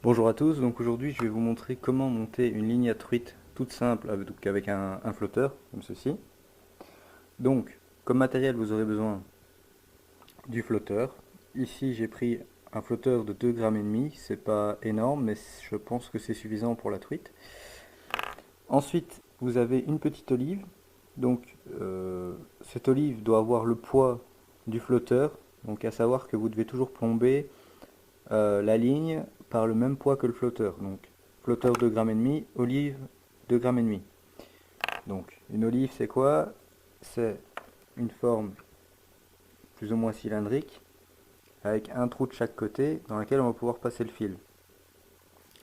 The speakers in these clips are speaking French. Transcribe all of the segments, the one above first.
Bonjour à tous, donc aujourd'hui je vais vous montrer comment monter une ligne à truite toute simple avec un flotteur comme ceci. Donc comme matériel vous aurez besoin du flotteur. Ici j'ai pris un flotteur de 2,5 g, c'est pas énorme mais je pense que c'est suffisant pour la truite. Ensuite vous avez une petite olive, donc cette olive doit avoir le poids du flotteur, donc à savoir que vous devez toujours plomber la ligne par le même poids que le flotteur. Donc flotteur 2,5 g, olive 2,5 g. Donc une olive c'est quoi? C'est une forme plus ou moins cylindrique avec un trou de chaque côté dans lequel on va pouvoir passer le fil.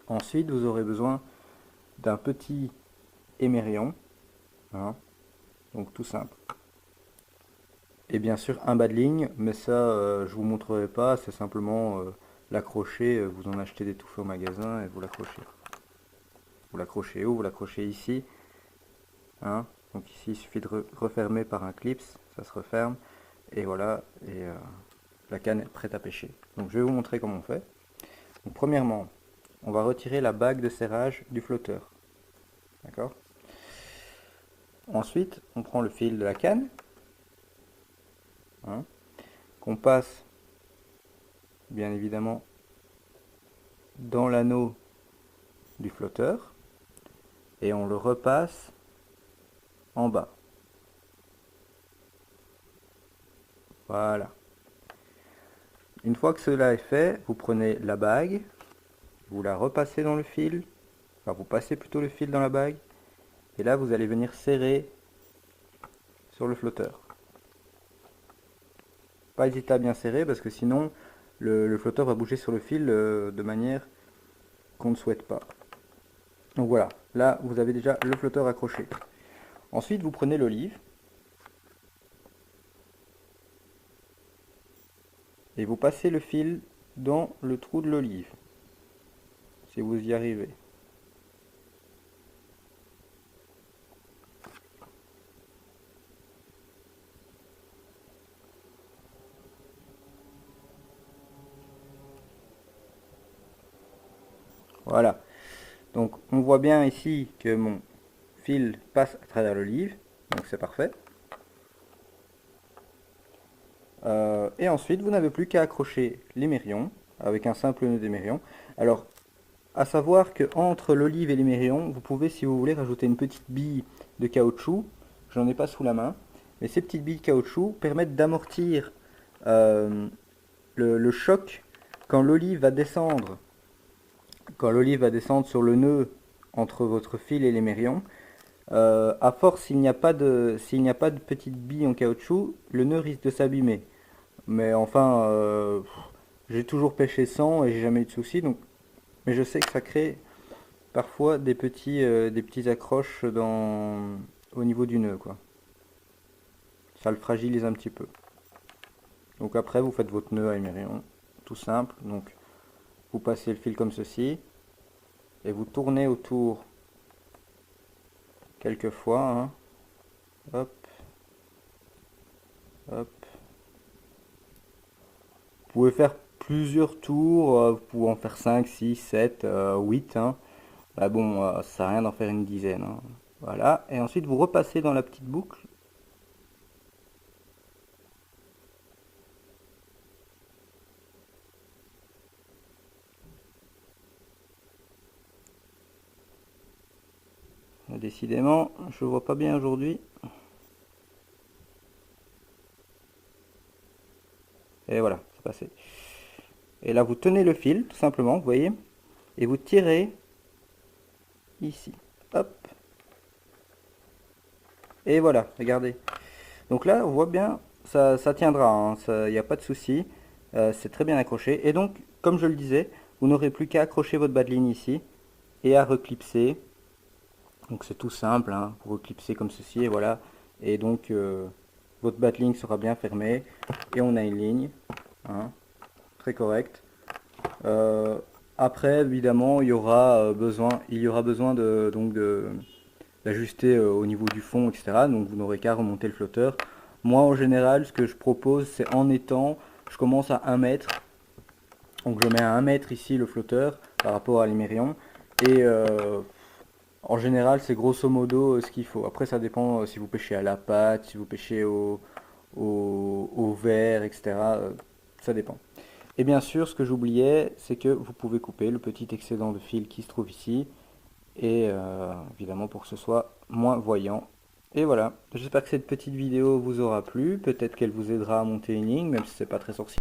Ensuite vous aurez besoin d'un petit émerion, hein, donc tout simple. Et bien sûr un bas de ligne, mais ça je vous montrerai pas, c'est simplement l'accrocher, vous en achetez des tout faits au magasin et vous l'accrochez. Vous l'accrochez où? Vous l'accrochez ici, hein. Donc ici il suffit de refermer par un clips, ça se referme, et voilà, et la canne est prête à pêcher. Donc je vais vous montrer comment on fait. Donc premièrement, on va retirer la bague de serrage du flotteur, d'accord. Ensuite, on prend le fil de la canne, hein, qu'on passe bien évidemment dans l'anneau du flotteur, et on le repasse en bas. Voilà. Une fois que cela est fait, vous prenez la bague, vous la repassez dans le fil, enfin vous passez plutôt le fil dans la bague, et là vous allez venir serrer sur le flotteur. Pas hésiter à bien serrer parce que sinon le flotteur va bouger sur le fil de manière qu'on ne souhaite pas. Donc voilà, là vous avez déjà le flotteur accroché. Ensuite vous prenez l'olive et vous passez le fil dans le trou de l'olive, si vous y arrivez. Voilà, donc on voit bien ici que mon fil passe à travers l'olive, donc c'est parfait. Et ensuite vous n'avez plus qu'à accrocher l'émerion avec un simple nœud d'émerion. Alors à savoir que entre l'olive et l'émerion, vous pouvez, si vous voulez, rajouter une petite bille de caoutchouc. J'en ai pas sous la main, mais ces petites billes de caoutchouc permettent d'amortir euh, le choc quand l'olive va descendre. Quand l'olive va descendre sur le nœud entre votre fil et l'émerion, à force, s'il n'y a pas de petites billes en caoutchouc, le nœud risque de s'abîmer. Mais enfin, j'ai toujours pêché sans et j'ai jamais eu de soucis. Donc, mais je sais que ça crée parfois des petits accroches au niveau du nœud, quoi. Ça le fragilise un petit peu. Donc après, vous faites votre nœud à émerion, tout simple. Donc, vous passez le fil comme ceci et vous tournez autour quelques fois, hein. Hop, hop. Vous pouvez faire plusieurs tours, vous pouvez en faire 5, 6, 7, 8, hein. Bah bon, ça sert à rien d'en faire une dizaine, hein. Voilà, et ensuite vous repassez dans la petite boucle. Décidément, je vois pas bien aujourd'hui. Et voilà, c'est passé. Et là, vous tenez le fil, tout simplement, vous voyez, et vous tirez ici. Hop. Et voilà, regardez. Donc là, on voit bien, ça tiendra, hein, il n'y a pas de souci. C'est très bien accroché. Et donc, comme je le disais, vous n'aurez plus qu'à accrocher votre bas de ligne ici et à reclipser. Donc c'est tout simple, hein, vous reclipsez comme ceci et voilà. Et donc, votre bas de ligne sera bien fermé. Et on a une ligne, hein, très correcte. Euh, Après, évidemment, il y aura besoin d'ajuster au niveau du fond, etc. Donc vous n'aurez qu'à remonter le flotteur. Moi, en général, ce que je propose, c'est en étang, je commence à 1 mètre. Donc je mets à 1 mètre ici le flotteur. par rapport à l'Hyméréon. Et en général, c'est grosso modo ce qu'il faut. Après, ça dépend si vous pêchez à la patte, si vous pêchez au verre, etc. Ça dépend. Et bien sûr, ce que j'oubliais, c'est que vous pouvez couper le petit excédent de fil qui se trouve ici. Et évidemment pour que ce soit moins voyant. Et voilà, j'espère que cette petite vidéo vous aura plu. Peut-être qu'elle vous aidera à monter une ligne, même si c'est pas très sorcier.